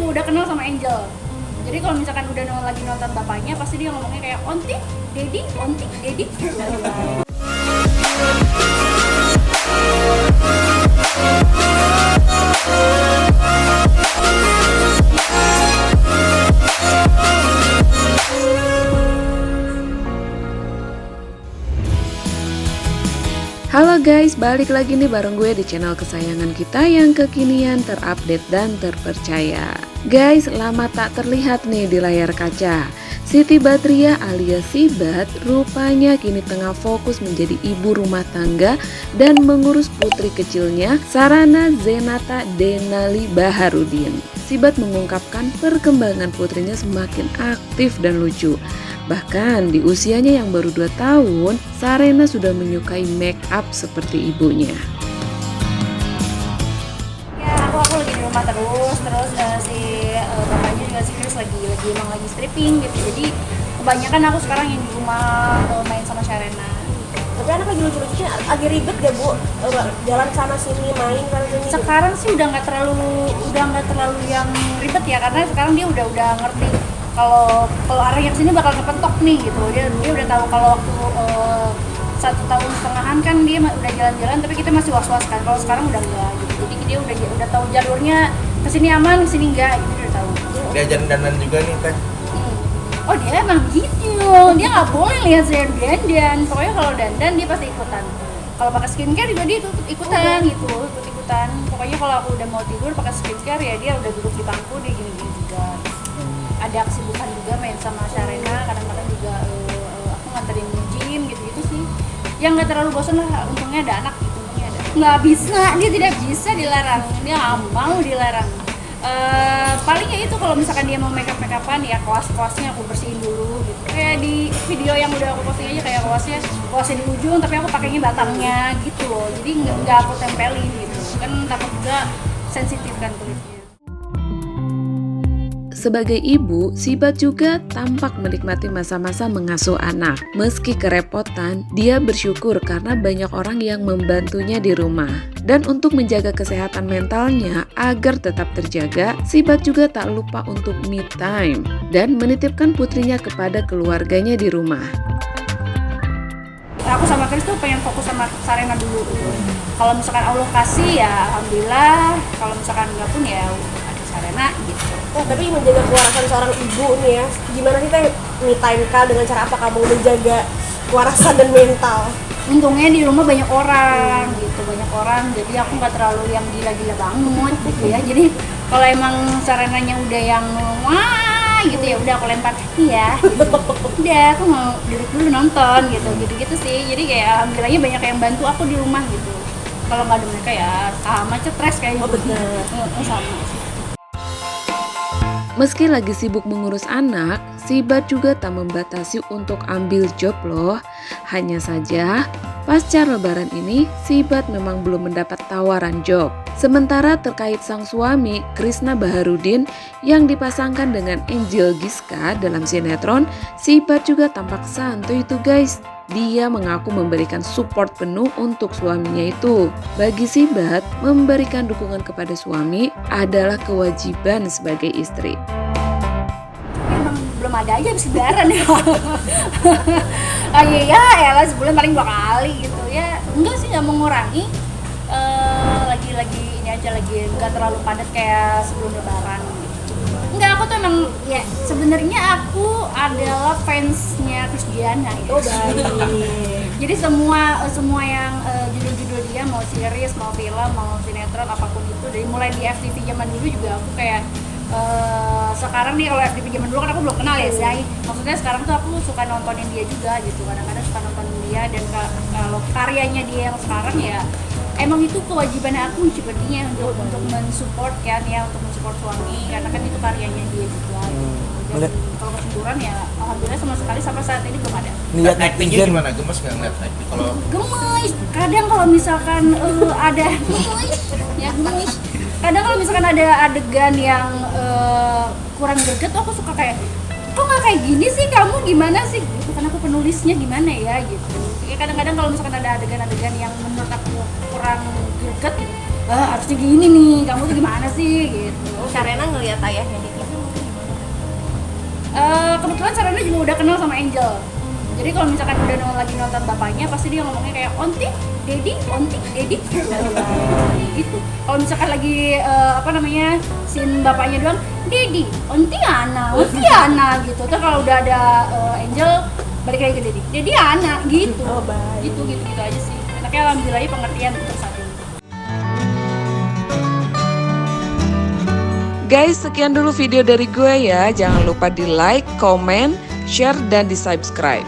udah kenal sama Angel. Jadi kalau misalkan udah lagi nonton bapaknya, pasti dia ngomongnya kayak ontik, dedi, ontik, dedi. Halo guys, balik lagi nih bareng gue di channel kesayangan kita yang kekinian, terupdate dan terpercaya. Guys, lama tak terlihat nih di layar kaca. Siti Badriah alias Sibat rupanya kini tengah fokus menjadi ibu rumah tangga dan mengurus putri kecilnya Sarana Zenata Denali Baharudin. Sibat mengungkapkan perkembangan putrinya semakin aktif dan lucu. Bahkan di usianya yang baru 2 tahun, Sarena sudah menyukai make up seperti ibunya. Ya aku lagi di rumah terus si bapaknya juga si Chris lagi stripping gitu. Jadi kebanyakan aku sekarang yang di rumah main sama Sarena. Tapi anak lagi lucu-lucunya agak ribet gak Bu? Jalan sana sini, main sana sini. Sekarang sih udah nggak terlalu yang ribet ya, karena sekarang dia udah ngerti kalau arah yang sini bakal kepentok nih gitu. Dia udah tahu kalau waktu 1,5 tahun kan dia udah jalan-jalan, tapi kita masih was-was kan. Kalau sekarang udah enggak gitu. Jadi dia udah tahu jalurnya, kesini aman, kesini enggak gitu, dia udah tahu. Diajarin dandan juga nih Teh. Oh dia emang gitu, dia nggak boleh lihat saya dandan. Pokoknya kalau dandan dia pasti ikutan. Kalau pakai skincare juga dia ikutan gitu, ikut-ikutan. Pokoknya kalau aku udah mau tidur pakai skincare ya dia udah duduk di bangku, dia gini-gini juga. Ada kesibukan juga main sama Sarena, kadang-kadang juga aku nganterin gym gitu-gitu sih. Yang nggak terlalu bosan lah, untungnya ada anak gitu, nggak bisa, dia tidak bisa dilarang, dia nggak mau dilarang. Paling ya itu kalau misalkan dia mau make upan ya kuas-kuasnya aku bersihin dulu gitu. Kayak di video yang udah aku posting aja, kayak kuasnya di ujung tapi aku pakainya batangnya gitu loh. Jadi nggak aku tempelin gitu, kan takut juga sensitif kan kulitnya. Sebagai ibu, Sibat juga tampak menikmati masa-masa mengasuh anak. Meski kerepotan, dia bersyukur karena banyak orang yang membantunya di rumah. Dan untuk menjaga kesehatan mentalnya agar tetap terjaga, Sibat juga tak lupa untuk me time dan menitipkan putrinya kepada keluarganya di rumah. Aku sama Chris tuh pengen fokus sama Sarena dulu. Kalau misalkan Allah kasih ya alhamdulillah, kalau misalkan enggak pun ya ada Sarena gitu. Tapi menjaga kewarasan seorang ibu nih ya, gimana sih Teh me time Kak, dengan cara apa kamu menjaga kewarasan dan mental? Untungnya di rumah banyak orang gitu, jadi aku nggak terlalu yang gila-gila banget gitu ya. Jadi kalau emang Sarenanya udah yang wah gitu ya udah aku lempar iya gitu. Udah aku mau duduk dulu nonton gitu sih. Jadi kayak alhamdulillahnya banyak yang bantu aku di rumah gitu. Kalau nggak ada mereka ya sama stres kayak gitu. Bener. Sama sih. Meski lagi sibuk mengurus anak, Sibat juga tak membatasi untuk ambil job loh. Hanya saja, pasca lebaran ini, Sibat memang belum mendapat tawaran job. Sementara terkait sang suami, Krisna Baharudin, yang dipasangkan dengan Angel Giska dalam sinetron, Sibat juga tampak santuy tuh guys. Dia mengaku memberikan support penuh untuk suaminya itu. Bagi Sibat, memberikan dukungan kepada suami adalah kewajiban sebagai istri. Emang belum ada aja habis lebaran ya. Oh iya ya, sebulan paling 2 kali gitu ya. Enggak sih, nggak mengurangi. Lagi ini aja, lagi nggak terlalu padat kayak sebelum lebaran gitu. Enggak, aku tuh emang ya sebenarnya aku adalah fansnya Christiana ya. Oh baik. Jadi semua yang judul-judul dia, mau series, mau film, mau sinetron, apapun itu, dari mulai di FTV zaman dulu juga aku kayak sekarang nih, kalau FTV zaman dulu kan aku belum kenal ya Zai. Maksudnya sekarang tuh aku suka nontonin dia juga gitu. Kadang-kadang suka nontonin dia, dan kalau karyanya dia yang sekarang ya emang itu kewajiban aku sepertinya untuk mensupport kan ya, untuk mensupport suami, karena kan itu karyanya dia juga gitu. Dan kalau kesimpulan ya alhamdulillah sama sekali sampai saat ini belum ada. Lihat actingnya gimana? Gemes nggak ngeliat acting? Kalau Gemes, kadang kalau misalkan ada gemes. Kadang kalau misalkan ada adegan yang kurang greget, aku suka kayak, kok nggak kayak gini sih, kamu gimana sih? Gitu kan, aku penulisnya gimana ya gitu. Ya kadang-kadang kalau misalkan ada adegan-adegan yang menurut aku kurang greget gitu, harusnya gini nih, kamu tuh gimana sih gitu. Sarena ngelihat lihat ayahnya di TV? Kebetulan Sarana juga udah kenal sama Angel. Jadi kalau misalkan udah lagi nonton bapaknya, pasti dia ngomongnya kayak onti, dedi, gitu. Kalau misalkan lagi scene bapaknya doang, dedi, onti Ana, gitu. Terus kalau udah ada Angel, balik lagi ke dedi Ana, gitu. Oh, baik. Gitu aja sih. Enaknya alhamdulillah pengertian untuk saat ini. Guys, sekian dulu video dari gue ya. Jangan lupa di like, comment, share, dan di subscribe.